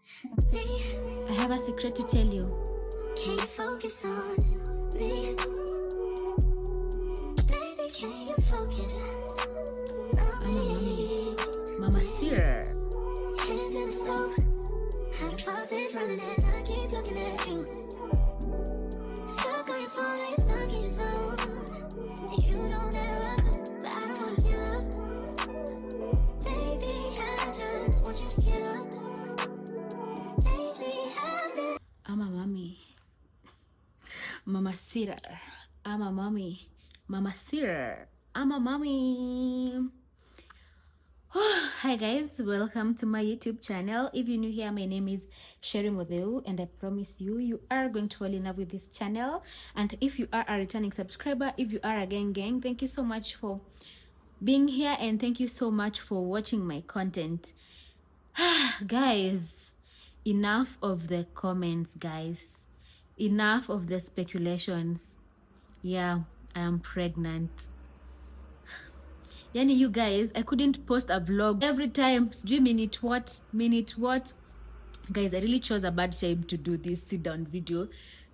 I have a secret to tell you. Can you focus on me? Baby, can you focus on me? Mama Sir. Hands in the stove, how the faucet's running and I keep looking at you. Stuck on your phone, like stuck in your zone. You don't ever, but I don't wanna give up. Baby, I just want you to get up. Lately, I've been I'm a mommy. Mama Sir. I'm a mommy. Mama Sir. I'm a mommy. Hi guys, welcome to my YouTube channel. If you're new here, my name is Sherry Modeu, and I promise you are going to fall in love with this channel. And if you are a returning subscriber, if you are a gang, thank you so much for being here, and thank you so much for watching my content. Guys, enough of the comments, guys. Enough of the speculations. Yeah, I am pregnant. Yani, you guys, I couldn't post a vlog every time. Do minute what? Guys, I really chose a bad time to do this sit down video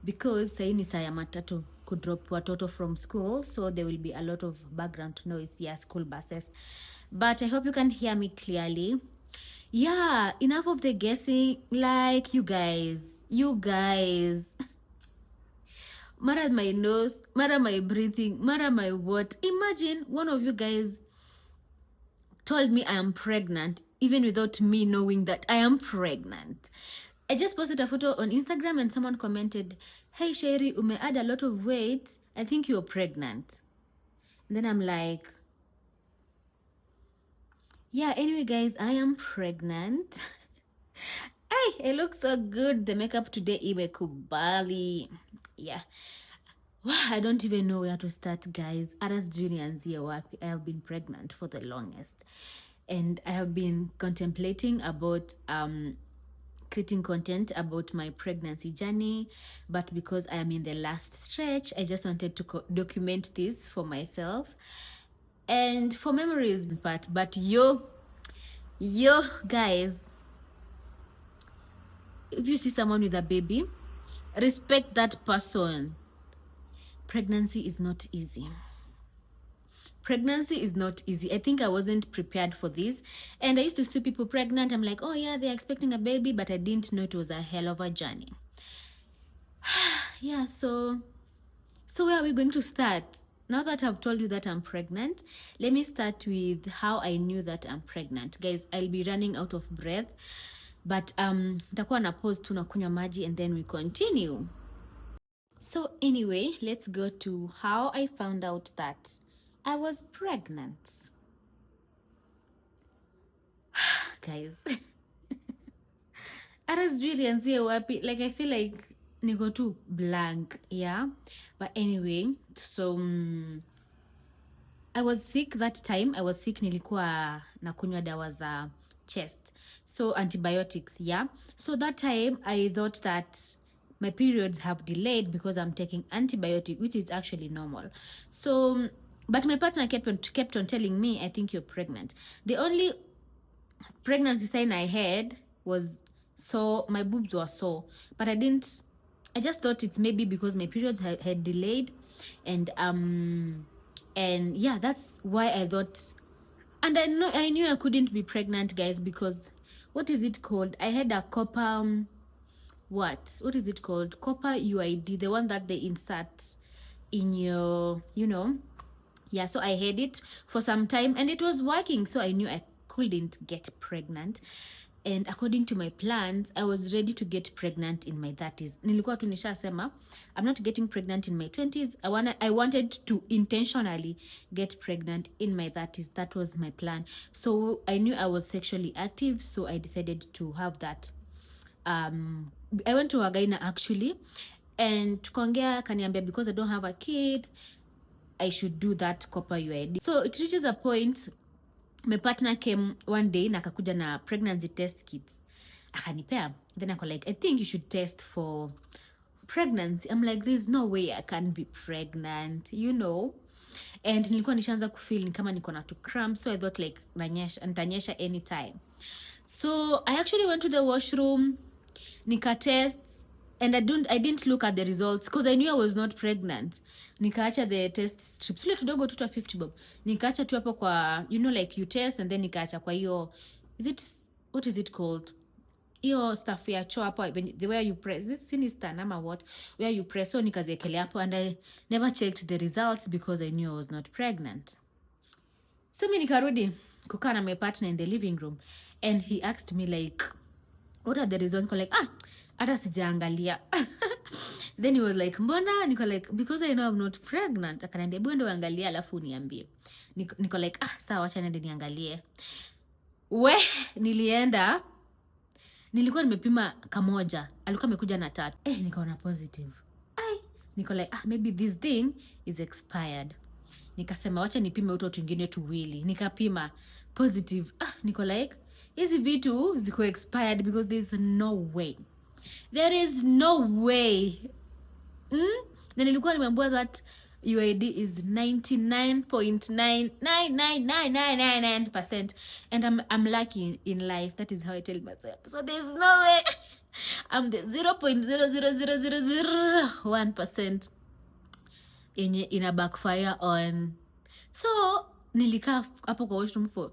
because sahi ni saa ya matatu kudrop watoto from school, so there will be a lot of background noise. Yeah, school buses, but I hope you can hear me clearly. Yeah, enough of the guessing. Like, you guys mara my nose, mara my breathing, mara my what. Imagine one of you guys told me I am pregnant even without me knowing that I am pregnant. I just posted a photo on Instagram and someone commented, "Hey Sherry, ume add a lot of weight. I think you're pregnant." And then I'm like, yeah, anyway guys, I am pregnant. I look so good. The makeup today imekubali. Yeah. I don't even know where to start, guys. Aras Junior's work. I have been pregnant for the longest, and I have been contemplating about creating content about my pregnancy journey, but because I am in the last stretch, I just wanted to document this for myself and for memories part. But yo guys, if you see someone with a baby, respect that person. Pregnancy is not easy. Pregnancy is not easy. I think I wasn't prepared for this. And I used to see people pregnant. I'm like, oh yeah, they're expecting a baby, but I didn't know it was a hell of a journey. Yeah, so where are we going to start? Now that I've told you that I'm pregnant, let me start with how I knew that I'm pregnant. Guys, I'll be running out of breath, but nitakuwa na pause tu na kunywa maji and then we continue. So anyway, let's go to how I found out that I was pregnant. Guys, hata sijui lianzie wapi. Like, I feel like niko tu blank. Yeah, but anyway, so I was sick that time. I was sick, nilikuwa nakunywa dawa za chest, so antibiotics. Yeah, so that time I thought that my periods have delayed because I'm taking antibiotic, which is actually normal. So but my partner kept on telling me, I think you're pregnant. The only pregnancy sign I had was so my boobs were sore, but I just thought it's maybe because my periods had delayed, and yeah, that's why I thought. And I knew I couldn't be pregnant, guys, because what is it called? I had a copper what is it called? Copper UID, the one that they insert in your, yeah. So I had it for some time and it was working, so I knew I couldn't get pregnant. And according to my plans, I was ready to get pregnant in my 30s. Nilikuwa tu nishasema I'm not getting pregnant in my 20s. I wanted to intentionally get pregnant in my 30s. That was my plan. So I knew I was sexually active, so I decided to have that. I went to Wagaina actually, and tukaongea, kaniambia because I don't have a kid, I should do that copper UID. So it reaches a point, my partner came one day na akakuja na pregnancy test kits akanipea, then ako like, I think you should test for pregnancy. I'm like, there's no way I can be pregnant, and nilikuwa nishaanza kufeel ni kama niko na tu cramp, so I thought like nitanyesha anytime. So I actually went to the washroom, nika test, and I didn't look at the results because I knew I was not pregnant. Nikaacha the test strips ile tudogo tu 50 bob, nikaacha tu hapo kwa, you know, like you test and then nikaacha kwa hiyo, what is it called, hiyo stuff ya choo hapo, the where you press, is it sinister ama what, where you press. So nikaziekelea hapo and I never checked the results because I knew I was not pregnant. So mi nikarudi kukaa na my partner in the living room and he asked me like, what are the results? Niko like, hata sijaangalia. Then he was like, mbona? Niko like, because I know I'm not pregnant. Akaniambia, bwende uangalia alafu uniambie. Niko like, sawa, acha niende niangalie. Nilienda, nilikuwa nimepima kamoja, alikuwa amekuja na 3. Nikaona positive. Niko like, maybe this thing is expired. Nikasema wacha nipime uto tungine tuwili. Nikapima positive. Niko like, hizi vitu ziko expired because there is no way. Na nilikuwa nimeambiwa that UID is 99.99999% and I'm lucky in life. That is how I tell myself. So there's no way. I'm the 0.0000001% in a backfire on. So nilikaa hapo kwa washroom for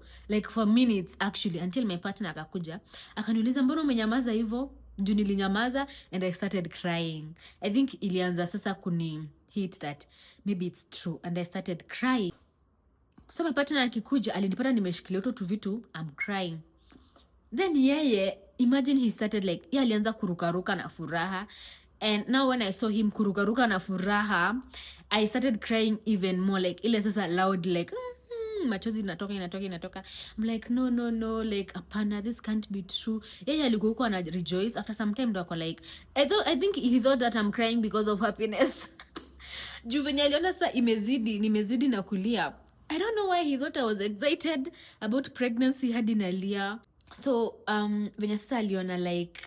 minutes actually until my partner akakuja akaniuliza mbona umenyamaza hivyo, juu nilinyamaza and I started crying. I think ilianza sasa kuni hit that maybe it's true and I started crying. So my partner akikuja alinipata nimeshikilia uto tu vitu, I'm crying. Then yeye, imagine he started like, yeye alianza kurukaruka na furaha. And now when I saw him kurukaruka na furaha, I started crying even more, like ile sasa loud, like machozi inatoka. I'm like, no, like apana, this can't be true. Yeye alikuwa huko ana rejoice. After some time ndo ako like, I think he thought that I'm crying because of happiness. Juu venye aliona sasa nimezidi na kulia. I don't know why he thought I was excited about pregnancy hadi nalia. So venye sasa aliona like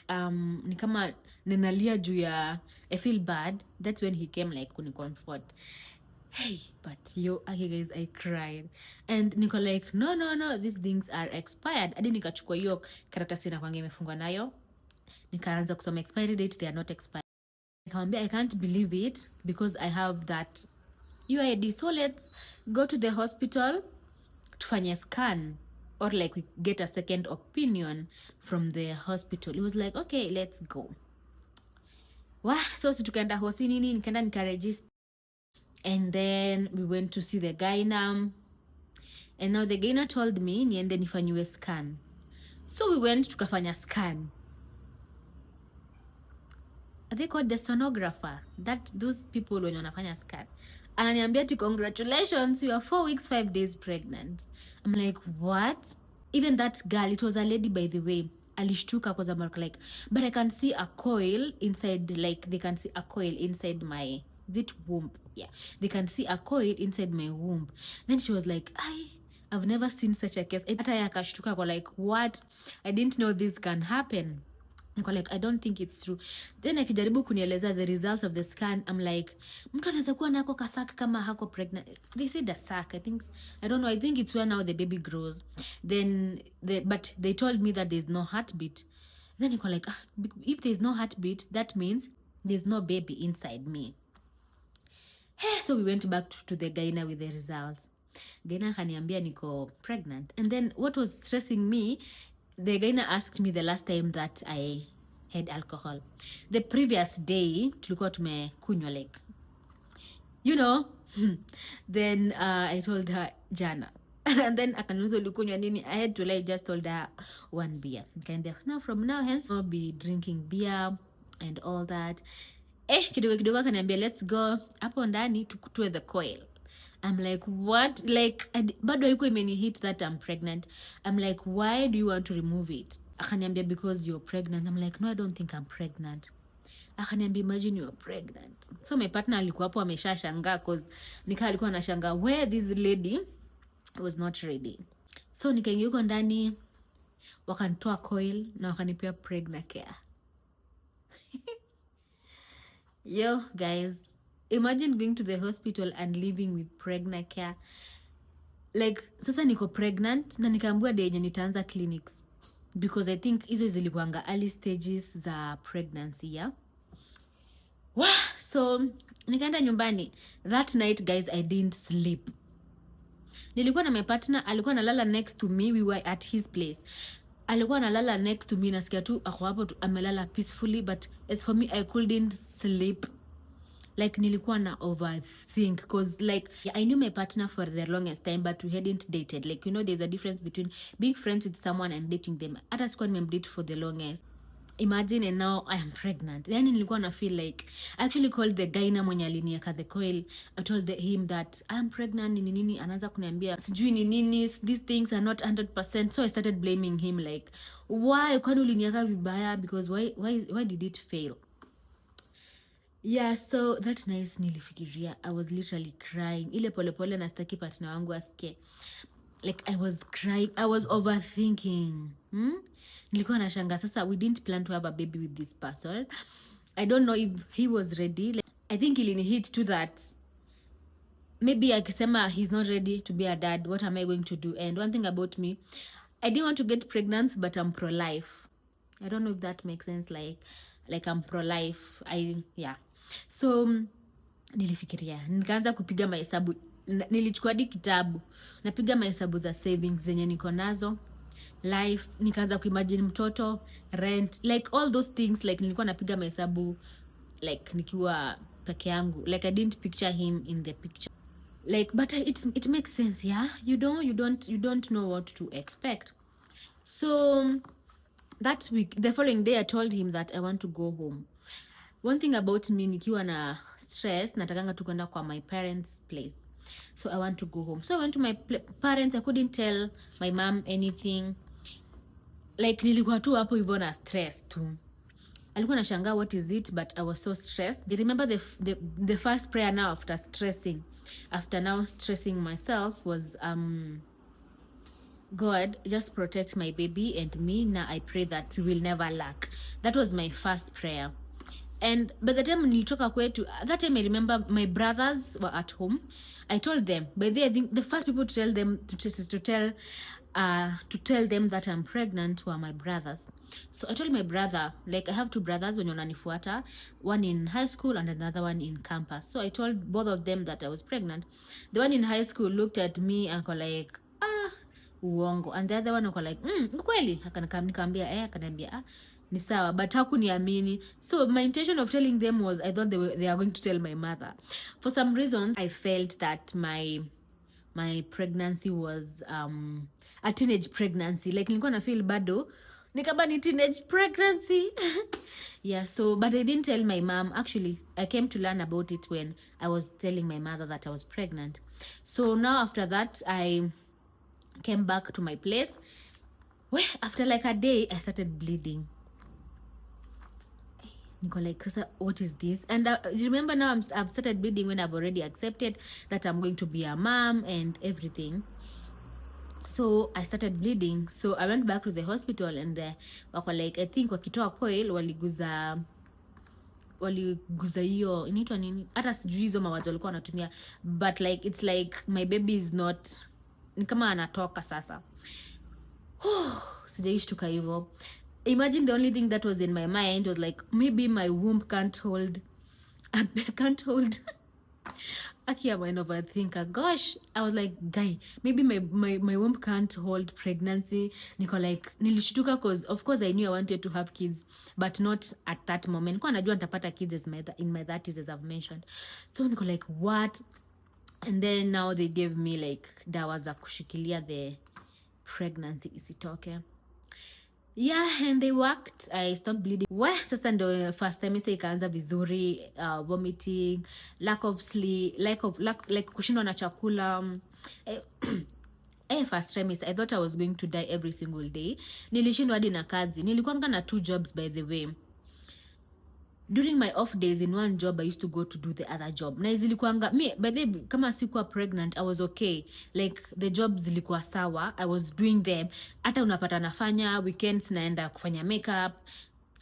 ni kama ninalia juu ya I feel bad, that's when he came like kunikomfort. Hey, but okay guys, I cried and niko like no, these things are expired. Hadi nikachukua hiyo karatasi na kwanga imefungwa nayo, nikaanza kusoma expiry date, they are not expired. Nikamwambia I can't believe it because I have that UID, so let's go to the hospital tufanye scan or like we get a second opinion from the hospital. He was like, okay, let's go. So tukaenda hosi nini, nikaenda nikaregister and then we went to see the gyna, and now the gyna told me niende nifanyiwe scan. So we went tukafanya scan. Are they called the sonographer? Those people when wanafanya scan. Ananiambia ati congratulations, you are 4 weeks 5 days pregnant. I'm like, what? Even that girl, it was a lady by the way, alishtuka because I'm like, but I can see a coil inside, like they can see a coil inside my, is it womb? Yeah, they can see a coil inside my womb. Then she was like, I've never seen such a case. Hata yakashtuka kwa like, what? I didn't know this can happen. Niko like, I don't think it's true. Then akijaribu kunieleza the results of the scan, I'm like, mtu anaweza kuwa nako kasak kama hako pregnant. They said a sac, I don't know, I think it's where now the baby grows. Then but they told me that there's no heartbeat. Then niko like, if there's no heartbeat, that means there's no baby inside me. So we went back to the gyna with the results. Gyna akaniambia niko pregnant. And then what was stressing me, the gyna asked me the last time that I had alcohol. The previous day, tulikuwa tumekunywa like, you know. Then I told her jana. And then akaniuliza ulikunywa nini? I had to lie, just told her 1 beer. Nikaambia, now from now hence I'll be drinking beer and all that. Kidogo akaniambia let's go hapo ndani tukutue the coil. I'm like, what? Like, bado haiko imeni hit that I'm pregnant. I'm like, why do you want to remove it? Akaniambia, because you're pregnant. I'm like, no, I don't think I'm pregnant. Akaniambia, imagine you're pregnant. So my partner alikuwa hapo ameshashangaa because nika alikuwa anashangaa where this lady was not ready. So nikaingia huko ndani, wakanitoa coil na wakanipea pregnant care. Yo guys, imagine going to the hospital and living with pregnant care. Like, sasa niko pregnant na nikaambiwa day yenye nitaanza clinics. because I think hizo zilikuanga early stages za pregnancy, yeah. So nikaenda nyumbani that night guys, I didn't sleep. Nilikuwa na my partner, alikuwa analala next to me, we were at his place. Alikuwa analala next to me, nasikia tu ako hapo amelala peacefully, but as for me I couldn't sleep. Like nilikuwa na overthink because like I knew my partner for the longest time but we hadn't dated. Like, you know, there's a difference between being friends with someone and dating them. Hata sikuwa nimemdate for the longest. Imagine, and now I am pregnant. Yani nilikuwa na feel like I actually called the guy na mwenye alinieka the coil. I told him that I am pregnant, nini nini. Anaanza kuniambia sijui ni nini, these things are not 100%. So I started blaming him like, why kwani ulinieka vibaya, because why did it fail? Yeah, so that night nilifikiria, I was literally crying. Ile polepole na staki partner wangu asikie. Like I was crying, I was overthinking. Nilikuwa nashanga sasa, we didn't plan to have a baby with this person. I don't know if he was ready. Like, I think ilini hit to that. Maybe akisema he's not ready to be a dad, what am I going to do? And one thing about me, I didn't want to get pregnant, but I'm pro-life. I don't know if that makes sense. Like I'm pro-life. Yeah. So nilifikiria, nikaanza kupiga mahesabu. Nilichukua hadi kitabu, napiga mahesabu za savings zenye niko nazo, life, nikaanza kuimagine mtoto, rent, like all those things. Like nilikuwa napiga mahesabu like nikiwa peke yangu. Like I didn't picture him in the picture. Like, but it makes sense, yeah. You don't know what to expect. So that week, the following day, I told him that I want to go home. One thing about me, nikiwa na stress, natakanga tu kwenda kwa my parents' place. So I want to go home. So I went to my parents. I couldn't tell my mom anything. Like nilikuwa tu hapo hivyo na stress tu. Alikuwa nashangaa what is it, but I was so stressed. I remember the first prayer now after stressing myself was God, just protect my baby and me. Now I pray that we will never lack. That was my first prayer. And by the time nilitoka kwetu, that time I remember my brothers were at home. I told them, by the I think the first people to tell them to tell them that I'm pregnant were my brothers. So I told my brother, like I have two brothers wenye wananifuata, one in high school and another one in campus. So I told both of them that I was pregnant. The one in high school looked at me and go like, uongo. And the other one go like, kweli? Nikamwambia akaniambia ni sawa, but hakuniamini. So my intention of telling them was I thought they are going to tell my mother. For some reason I felt that my pregnancy was a teenage pregnancy. Like nilikuwa na feel bado nikaba ni teenage pregnancy. Yeah, so but I didn't tell my mom. Actually, I came to learn about it when I was telling my mother that I was pregnant. So now after that I came back to my place. Well, after like a day I started bleeding. Niko like, what is this? And remember now I've started bleeding when I've already accepted that I'm going to be a mom and everything. So I started bleeding. So I went back to the hospital and wako like, I think wakitoa coil waliguza hiyo inaitwa nini, hata sijui hizo mawazo walikuwa wanatumia, but like it's like my baby is not, ni kama anatoka sasa. Sijaishtuka hivyo. Imagine the only thing that was in my mind was like, maybe my womb can't hold Aki, I'm an overthinker. Gosh, I was like, guy, maybe my womb can't hold pregnancy. Niko like, nilishtuka because of course I knew I wanted to have kids, but not at that moment. Niko najua nitapata kids in my 30s, as I've mentioned. So niko like, what? And then now they gave me like dawa za kushikilia the pregnancy isitoke. Yeah, and they worked. I stopped bleeding. Sasa ndo first time isa ikaanza vizuri, vomiting, lack of sleep, like kushindwa na chakula. First time I thought I was going to die every single day. Nilishindwa hadi na kazi. Nilikuanga na 2 jobs, by the way. During my off days in one job, I used to go to do the other job. Na zilikuanga me, by the way, kama sikuwa pregnant, I was okay. Like the jobs zilikuwa sawa, I was doing them. Hata unapata nafanya weekends, naenda kufanya makeup.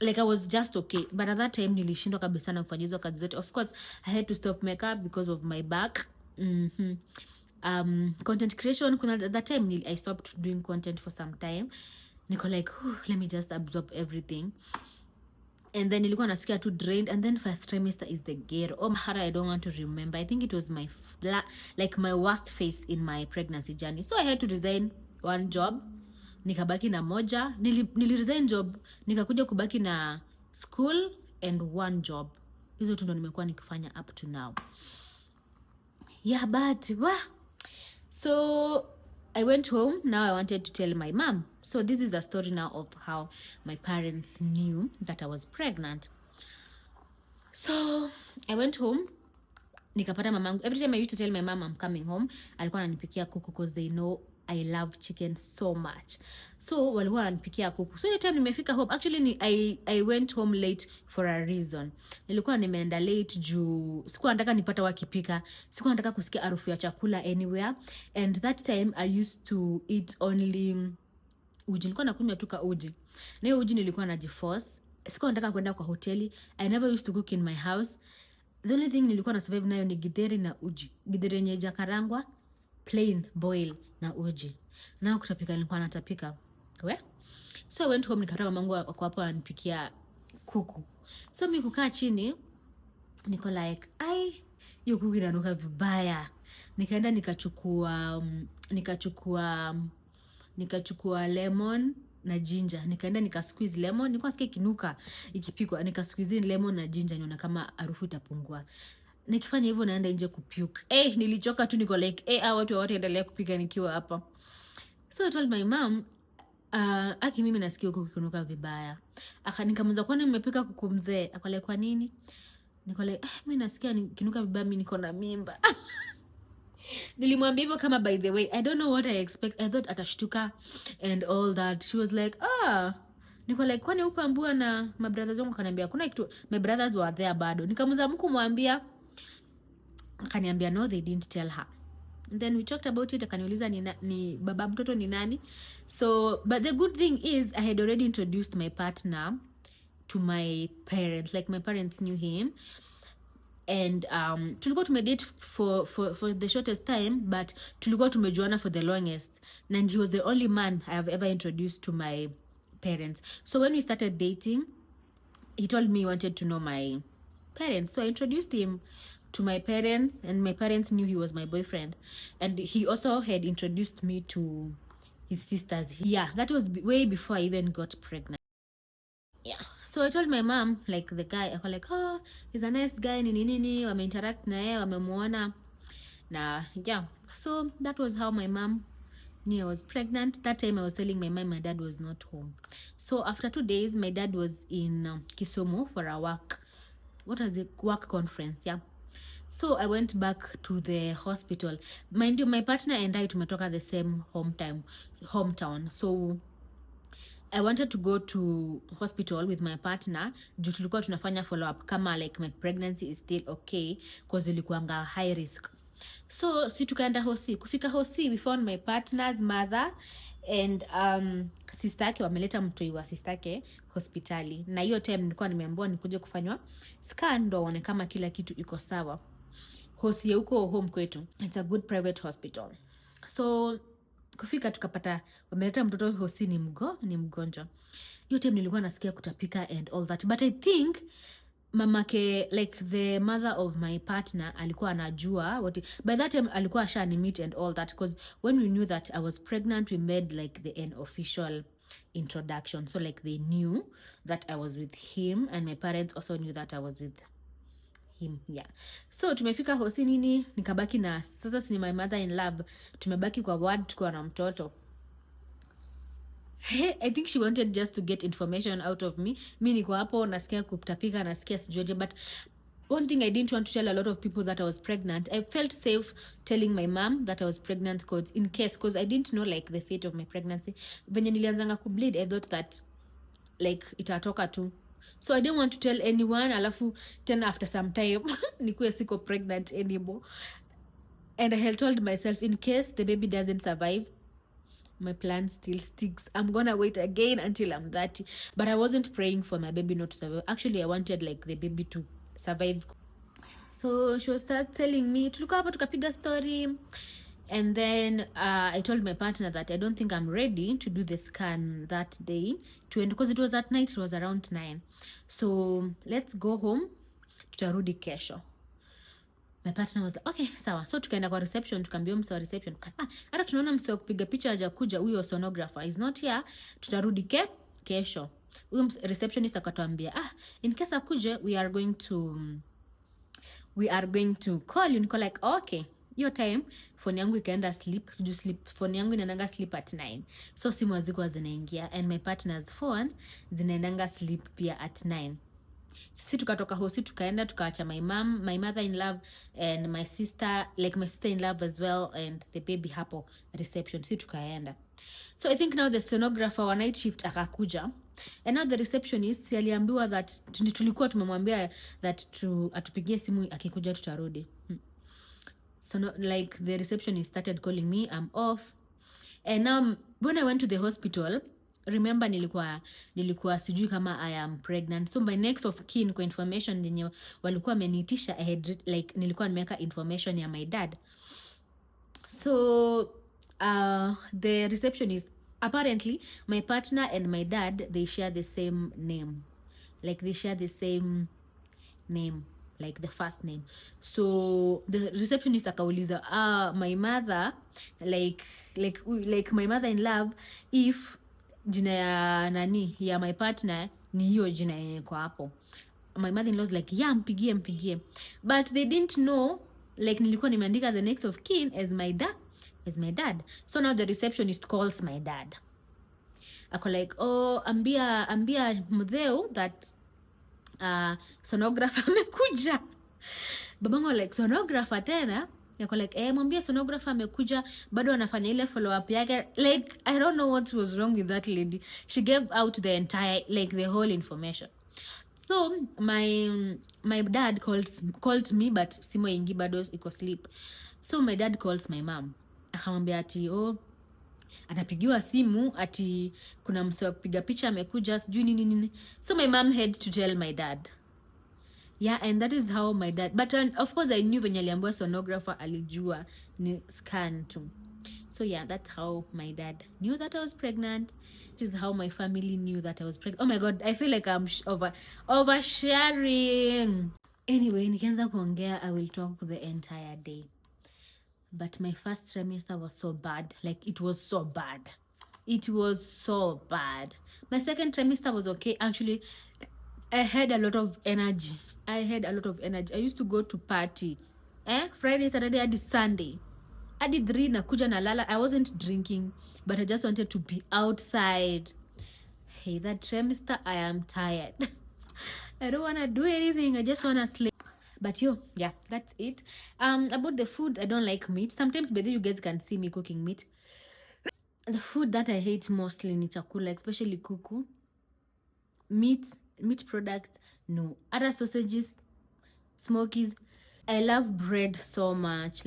Like I was just okay. But at that time nilishindwa kabisa na kufanya hizo kazi zote. Of course, I had to stop makeup because of my back. Content creation, at that time I stopped doing content for some time. niko like let me just absorb everything. And then nilikuwa nasikia too drained. And then first trimester is the ghetto. Oh, I don't want to remember. I think it was my my worst phase in my pregnancy journey. So I had to resign one job, nikabaki na moja. Niliresign job, nikakuja kubaki na school and one job. Hizo tu ndo nimekuwa nikifanya up to now. Yeah, but so I went home. Now I wanted to tell my mom. So this is a story now of how my parents knew that I was pregnant. So I went home, nikapata mamangu. Every time I used to tell my mom I'm coming home, alikuwa ananipikia kuku because they know I love chicken so much. So walikuwa wananipikia kuku. So the time nimefika home, actually I went home late for a reason. Nilikuwa nimeenda late juu sikuwa nataka nipata wakipika. Sikuwa nataka kusikia harufu ya chakula anywhere. And that time I used to eat only uji. Nilikuwa nakunywa tu ka uji. Na hiyo uji nilikuwa najiforce. Sikuwa nataka kwenda kwa hoteli. I never used to cook in my house. The only thing nilikuwa na survive nayo ni githeri na uji. Githeri yenye haijakarangwa, plain boil na uji. Na kutapika nilikuwa natapika. So I went home, nikapata mamangu wako hapo ananipikia kuku. So mimi kukaa chini niko like hiyo kuku inanuka vibaya. Nikaenda nikachukua lemon na ginger. Nikaenda nikasqueeze lemon. Nilikuwa nasikia kinuka ikipikwa. Nikasqueeze lemon na ginger niona kama harufu itapungua. Nikifanya hivyo naenda nje kupuke. Nilichoka tu, niko like watu endelea kupika nikiwa hapa. So I told my mom, aki mimi nasikia huko kinuka vibaya. Nikamuuliza kwani nimepika kuku mzee? Akale kwa nini? Niko like mimi nasikia kinuka vibaya, mimi niko na mimba. Nilimwambia hivyo kama by the way, I don't know what I expect. I thought atashtuka and all that. She was like, niko like kwani huko ambua na my brothers wangu? Akaniambia kuna kitu, my brothers were there bado. Nikamuuliza mkumwambia? Akaniambia no, they didn't tell her. And then we talked about it. Akaniuliza ni baba mtoto ni nani? So but the good thing is I had already introduced my partner to my parents. Like my parents knew him. And tulikuwa tumedate for the shortest time, but tulikuwa tumejuana for the longest, and he was the only man I have ever introduced to my parents. So when we started dating, he told me he wanted to know my parents, so I introduced him to my parents, and my parents knew he was my boyfriend. And he also had introduced me to his sisters. Yeah, that was way before I even got pregnant. Yeah, so I told my mom, like the guy, I was like, he's a nice guy, nini, wame-interact na yeye, wamemuona. Na yeah, so that was how my mom knew I was pregnant. That time I was telling my mom my dad was not home. So after 2 days, my dad was in Kisumu for a work conference, yeah. So I went back to the hospital. Mind you, my partner and I tumetoka the same hometown. So I wanted to go to hospital with my partner juu tulikuwa tunafanya follow up kama like my pregnancy is still okay, cause ilikuanga high risk. So si tukaenda hosi. Kufika hosi, we found my partner's mother and sister yake, wameleta mtoi wa sister yake hospitali. Na hiyo time nilikuwa nimeambiwa nikuje kufanywa scan ndo waone kama kila kitu iko sawa. Hosi ya huko home kwetu, it's a good private hospital. So kufika tukapata wameleta mtoto hosi ni mgonjwa. Hiyo time nilikuwa nasikia kutapika and all that, but I think mamake, like the mother of my partner, alikuwa anajua by that time alikuwa ashani meet and all that, because when we knew that I was pregnant, we made like an official introduction. So like they knew that I was with him, and my parents also knew that I was with him. Yeah. So tumefika hosi nini, nikabaki na sasa si my mother in love, tumebaki kwa ward tukiwa na mtoto. I think she wanted just to get information out of me. Mi niko hapo nasikia kutapika, nasikia sijuaje. But one thing I didn't want to tell a lot of people that I was pregnant. I felt safe telling my mom that I was pregnant because I didn't know like the fate of my pregnancy. Venye nilianzanga kubleed, I thought that like itatoka tu. So I didn't want to tell anyone, alafu tena after some time nikuwe siko pregnant anymore. And I had told myself, in case the baby doesn't survive, my plan still sticks. I'm gonna wait again until I'm 30. But I wasn't praying for my baby not to survive. Actually, I wanted like the baby to survive. So she was telling me, tulikuwa hapa tukapiga story. And then I told my partner that I don't think I'm ready to do the scan that day because it was at night, it was around 9. So let's go home, tutarudi kesho. My partner was like, okay, sawa. So tukaenda kwa reception, tukaambia mse wa reception, hata tunaona mse wa kupiga picha hajakuja, huyo sonographer is not here, tutarudi kesho. Huyo receptionist akatuambia, in case akuje, we are going to call you. Niko like, okay. Hiyo time phone yangu ikaenda sleep, phone yangu inaendanga sleep at 9, so simu hazikuwa zinaingia, and my partner's phone zinaendanga sleep pia at 9. Sisi tukatoka hosi tukaenda tukaacha my mother in love and my sister in love as well, and the baby hapo reception. Sisi tukaenda. So I think now the sonographer wa night shift akakuja, and now the receptionist aliambiwa that tulikuwa tumemwambia that atupigie simu akikuja tutarudi. So the receptionist started calling me, I'm off. And now when I went to the hospital, remember nilikuwa sijui kama I am pregnant. So my next of kin kwa information yenye walikuwa ameniitisha, I had nilikuwa nimeweka information ya my dad. So the receptionist, apparently my partner and my dad, they share the same name. They share the same name, like the first name. So the receptionist akauliza my mother, like my mother in love, if jina ya nani ya my partner ni hiyo jina yenye kwa hapo. My mother in law was like, yeah, mpigie. But they didn't know, nilikuwa nimeandika the next of kin as my dad. So now the receptionist calls my dad, ako like, ambia Mudheu that sonographer amekuja. Babangu like, sonographer tena? Yako like, mwambia sonographer amekuja, bado anafanya ile follow up yake. I don't know what was wrong with that lady. She gave out the entire, the whole information. So my dad called me, but simu ingi bado iko sleep. So my dad calls my mom, akamwambia ati anapigiwa simu ati kuna mse wa kupiga picha amekuja sijui nini. So my mom had to tell my dad. Yeah, and that is how my dad, but of course I knew venye aliambiwa sonographer alijua ni scan tu. So yeah, that's how my dad knew that I was pregnant. It is how my family knew that I was pregnant. Oh my god, I feel like I'm oversharing. Anyway, nikianza kuongea I will talk the entire day. But my first trimester was so bad. It was so bad. It was so bad. My second trimester was okay. Actually, I had a lot of energy. I used to go to party. Friday, Saturday, hadi Sunday. Hadi 3 nakuja na lala. I wasn't drinking, but I just wanted to be outside. Hey, that trimester, I am tired. I don't want to do anything. I just want to sleep. But yeah, that's it. About the food, I don't like meat. Sometimes, by the way, you guys can see me cooking meat. The food that I hate mostly ni chakula, especially kuku. Meat products, no. Other sausages, smokies. I love bread so much.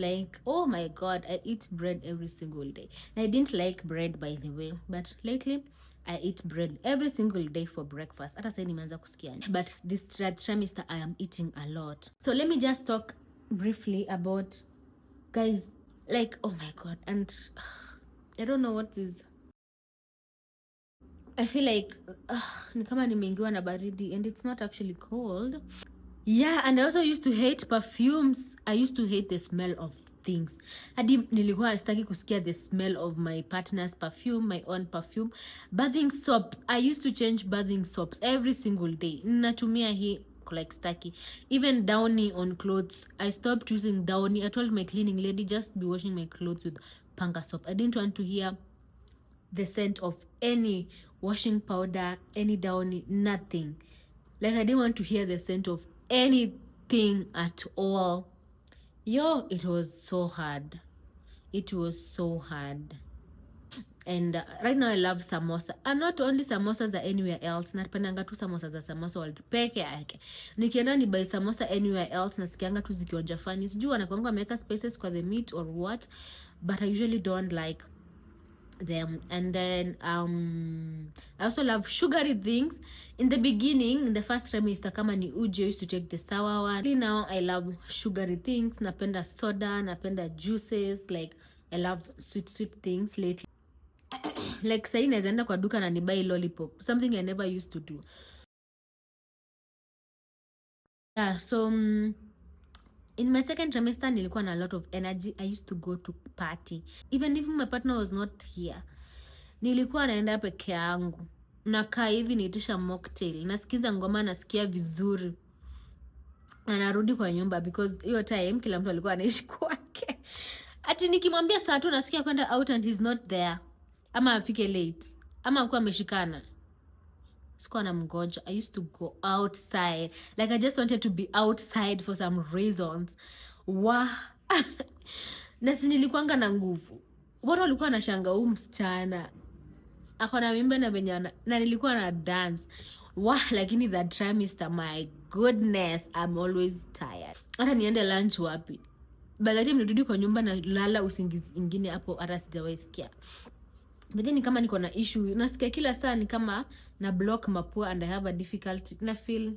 Oh my god, I eat bread every single day. I didn't like bread, by the way, but lately I eat bread every single day for breakfast. Hata sasa nimeanza kusikia. But this trimester I am eating a lot. So let me just talk briefly about, guys, oh my god, and I don't know what is, I feel like ni kama nimeingiwa na baridi, and it's not actually cold. Yeah, and I also used to hate perfumes. I used to hate the smell of things. Hadi nilikuwa sitaki kusikia the smell of my partner's perfume, my own perfume. Bathing soap, I used to change bathing soaps every single day. Natumia hii staki. Even Downy on clothes, I stopped using Downy. I told my cleaning lady, just be washing my clothes with Panga soap. I didn't want to hear the scent of any washing powder, any Downy, nothing. I didn't want to hear the scent of anything at all. It was so hard. And right now I love samosa, and not only samosas are anywhere else. Napendanga tu samosa za Samosa World peke yake. Nikienda ni buy samosa anywhere else nasikianga tu zikionja funny. Sijui wanakuanga wameweka spices kwa the meat or what, but I usually don't like them. And then I also love sugary things. In the beginning, in the first trimester, kama ni uji, I used to take the sour one. Now I love sugary things. Napenda soda, napenda juices. I love sweet things lately. Like sahi naweza enda kwa duka na ni buy lollipop, something I never used to do. Yeah, so in my second trimester nilikuwa na a lot of energy. I used to go to party even if my partner was not here. Nilikuwa naenda peke yangu, nakaa hivi niitisha mocktail, nasikiza ngoma, nasikia vizuri, na narudi kwa nyumba because hiyo time kila mtu alikuwa anaishi kwake. Ati nikimwambia saa tu nasikia kwenda out and he's not there, ama afike late, ama akuwa ameshikana, sikuwa na mgoja. I used to go outside, like I just wanted to be outside for some reasons. Na si nilikuanga na nguvu, watu walikuwa wanashanga huyu msichana akona mimba na benyana, na nilikuwa na dance. Lakini that trimester, my goodness, I'm always tired. Hata niende lunch wapi, by the time nirudi kwa nyumba na lala usingizi ingine hapo hata sijawahi sikia. But then kama niko na issue, nasikia kila saa ni kama na block mapua and I have a difficulty, na feel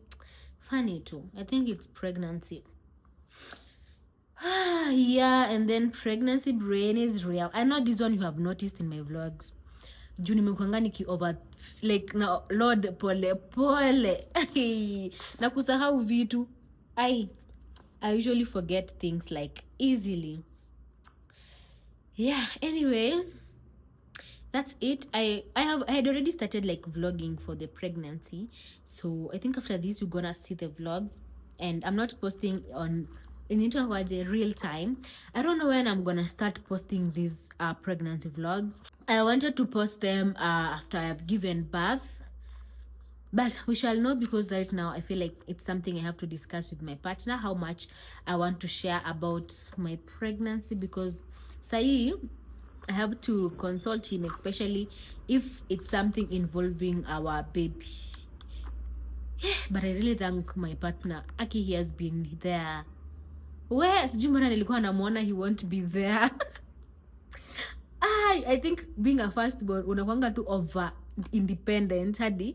funny too. I think it's pregnancy. Yeah, and then pregnancy brain is real. I know this one you have noticed in my vlogs. Juu nimekuanga niki over like na Lord pole pole na kusahau vitu. I usually forget things like easily. Yeah, anyway, that's it. I had already started like vlogging for the pregnancy, so I think after this you're gonna see the vlogs, and I'm not posting on in real time. I don't know when I'm gonna start posting these pregnancy vlogs. I wanted to post them after I have given birth, but we shall know, because right now I feel like it's something I have to discuss with my partner, how much I want to share about my pregnancy, because sahi I have to consult him, especially if it's something involving our baby. But I really thank my partner. Aki, he has been there. Where sijui mbona nilikuwa namuona he won't be there. I think being a firstborn unakwanga too over independent hadi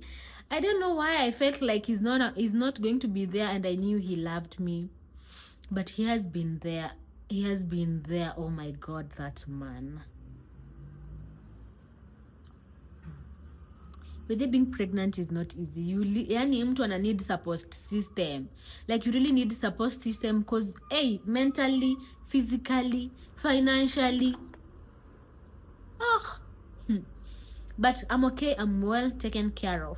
I don't know why I felt like he's not going to be there, and I knew he loved me, but he has been there. Oh my God, that man. But being pregnant is not easy. Yani mtu ana need support system. Like you really need support system, because mentally, physically, financially. But I'm okay, I'm well taken care of.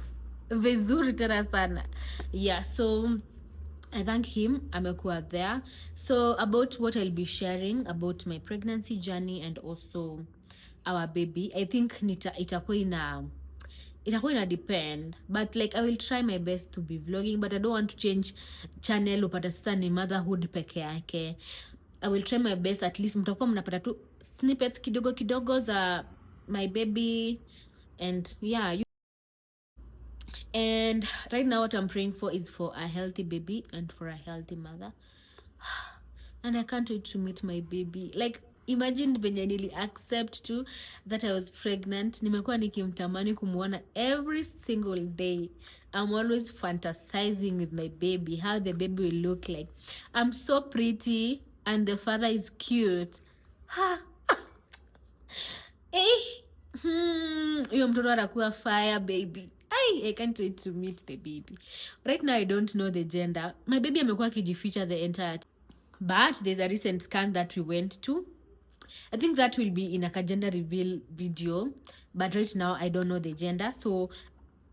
Vizuri tena sana. Yeah, so I thank him, amekuwa there. So about what I'll be sharing about my pregnancy journey and also our baby, I think itakuwa ina depend, but like I will try my best to be vlogging, but I don't want to change channel upata sasa ni motherhood peke yake. I will try my best, at least mtakuwa mnapata tu snippets kidogo kidogo za my baby, and yeah, and right now what I'm praying for is for a healthy baby and for a healthy mother. And I can't wait to meet my baby. Like imagine venye nili accept too that I was pregnant. Nimekuwa nikimtamani kumuona every single day. I'm always fantasizing with my baby, how the baby will look like. I'm so pretty and the father is cute. Huyo mtoto atakuwa fire baby. I can't wait to meet the baby. Right now I don't know the gender. My baby amekuwa akijificha the entire time. But there's a recent scan that we went to. I think that will be in a gender reveal video. But right now I don't know the gender. So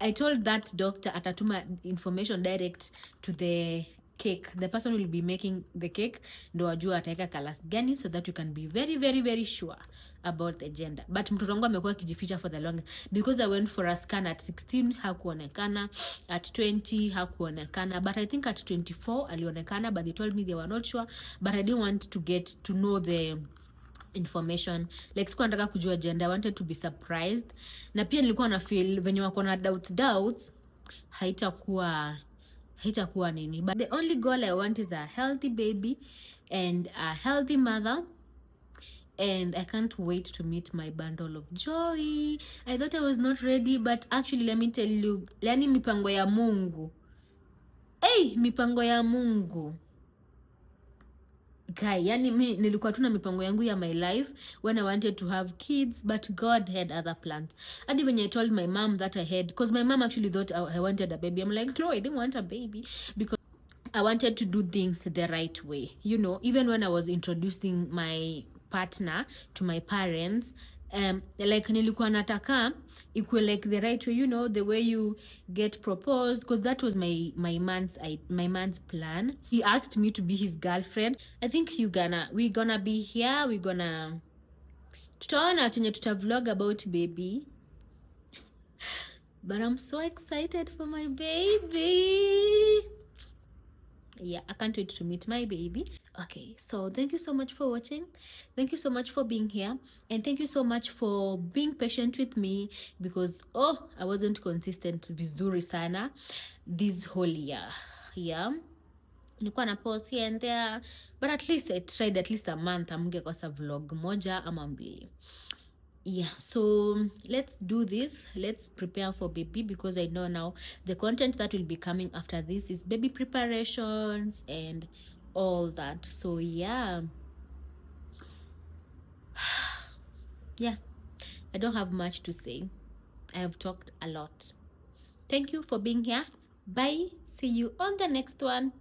I told that doctor atatuma information direct to the cake. The person will be making the cake ndo wajua ataweka colors gani, so that you can be very very very sure about the gender. But mtoto wangu amekuwa akijificha for the longest, because I went for a scan at 16 hakuonekana, at 20 hakuonekana, but I think at 24 alionekana, but they told me they were not sure, but I didn't want to get to know the information, like sikuwa nataka kujua gender. I wanted to be surprised, na pia nilikuwa na feel venye wako na doubts haitakuwa nini, but the only goal I want is a healthy baby and a healthy mother, and I can't wait to meet my bundle of joy. I thought I was not ready, but actually let me tell you, yani mipango ya Mungu, mipango ya Mungu guy, yani mi nilikuwa tu na mipango yangu ya my life when I wanted to have kids, but God had other plans. And when I told my mom that I had, because my mom actually thought I wanted a baby, I'm like, no, I didn't want a baby, because I wanted to do things the right way. You know, even when I was introducing my partner to my parents, like nilikuwa nataka ikuwe like the right way, you know, the way you get proposed, because that was my man's plan. He asked me to be his girlfriend. I think we gonna be here, tutaona chenye tutavlog about baby, but I'm so excited for my baby. Yeah, I can't wait to meet my baby. Okay, so thank you so much for watching. Thank you so much for being here, and thank you so much for being patient with me, because I wasn't consistent vizuri sana this whole year. Yeah, nilikuwa na post here and there, but at least I tried at least a month amngekosa vlog moja ama mbili. Yeah, so let's do this. Let's prepare for baby, because I know now the content that will be coming after this is baby preparations and all that. So yeah, yeah, I don't have much to say. I have talked a lot. Thank you for being here. Bye. See you on the next one.